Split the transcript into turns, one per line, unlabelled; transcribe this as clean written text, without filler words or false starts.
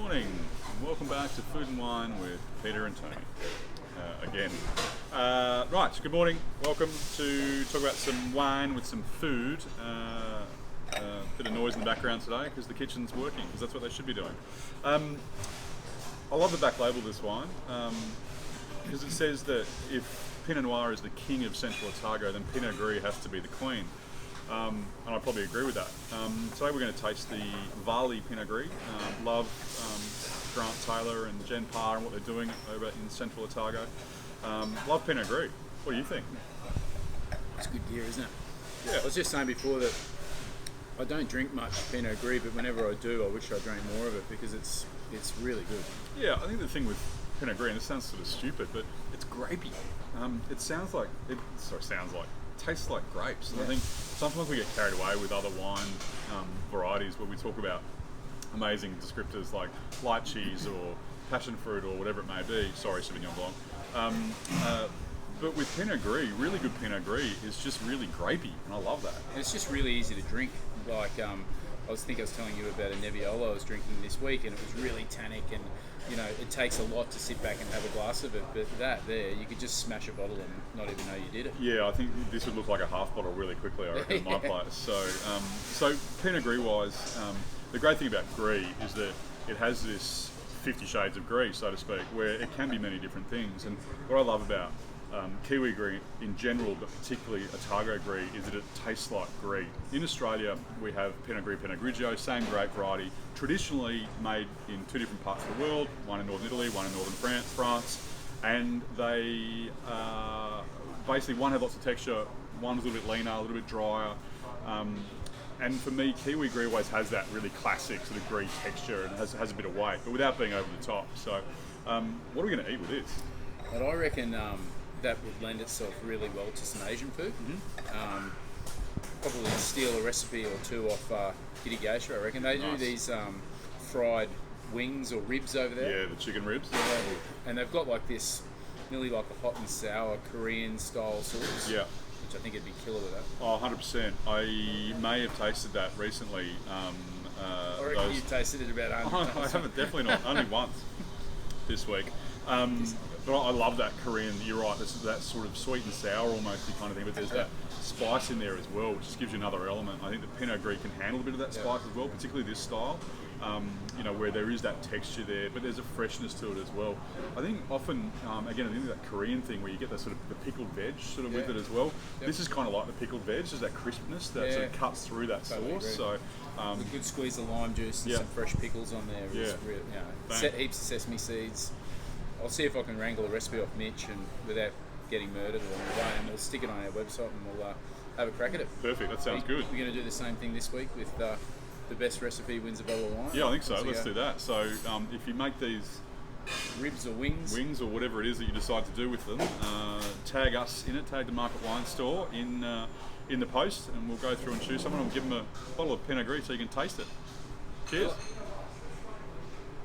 morning, and welcome back to Food and Wine with Peter and Tony. Again. Right, good morning. Welcome to talk about some wine with some food. Bit of noise in the background today because the kitchen's working, because that's what they should be doing. I love the back label of this wine because it says that if Pinot Noir is the king of Central Otago, then Pinot Gris has to be the queen. And I probably agree with that. Today we're going to taste the Valli Pinot Gris. Love Grant Taylor and Jen Parr and what they're doing over in Central Otago. Love Pinot Gris. What do you think?
It's good gear, isn't it?
Yeah.
I was just saying before that I don't drink much Pinot Gris, but whenever I do, I wish I drank more of it because it's really good.
Yeah, I think the thing with Pinot Gris, and this sounds sort of stupid, but it's grapey. Tastes like grapes. And I think sometimes we get carried away with other wine varieties where we talk about amazing descriptors like light cheese or passion fruit or whatever it may be. Sorry, Sauvignon Blanc. But with Pinot Gris, really good Pinot Gris is just really grapey, and I love that.
And it's just really easy to drink. Like I was telling you about a Nebbiolo I was drinking this week, and it was really tannic, and it takes a lot to sit back and have a glass of it. But you could just smash a bottle and not even know you did it.
Yeah, I think this would look like a half bottle really quickly, I reckon, in my place. So Pinot Gris wise, the great thing about Gris is that it has this 50 shades of Gris, so to speak, where it can be many different things. And what I love about Kiwi Gris in general, but particularly Otago Gris, is that it tastes like Gris. In Australia, we have Pinot Gris, Pinot Grigio, same grape variety, traditionally made in two different parts of the world, one in northern Italy, one in northern France, and they basically, one had lots of texture, one was a little bit leaner, a little bit drier. And for me, Kiwi Gris always has that really classic sort of Gris texture and has a bit of weight, but without being over the top. So, what are we going to eat with this?
But I reckon that would lend itself really well to some Asian food. Mm-hmm. Probably steal a recipe or two off Kitty Geisha. I reckon they do these fried wings or ribs over there.
Yeah, the chicken ribs.
Yeah, and they've got like this, nearly like a hot and sour Korean style sauce.
Yeah.
Which I think it'd be killer with that.
Oh, 100%. I may have tasted that recently.
I reckon you've tasted it about 100 times.
I haven't, definitely not. Only once this week. But I love that Korean, you're right, this is that sort of sweet and sour almost kind of thing, but there's that spice in there as well, which just gives you another element. I think the Pinot Gris can handle a bit of that spice as well, particularly this style, where there is that texture there, but there's a freshness to it as well. I think often, again, I think that Korean thing where you get that sort of the pickled veg sort of with it as well. Yep. This is kind of like the pickled veg, there's that crispness that sort of cuts through that sauce. So,
a good squeeze of lime juice and some fresh pickles on there. Is real, heaps of sesame seeds. I'll see if I can wrangle a recipe off Mitch and without getting murdered along the way, and we'll stick it on our website and we'll have a crack at it.
Perfect, that sounds good.
We're going to do the same thing this week with the best recipe wins a bottle of wine.
Yeah, I think so. Let's do that. So if you make these
ribs or wings
or whatever it is that you decide to do with them, tag us in it, tag the Market Wine Store in the post, and we'll go through and choose someone and we'll give them a bottle of Pinot Gris so you can taste it. Cheers.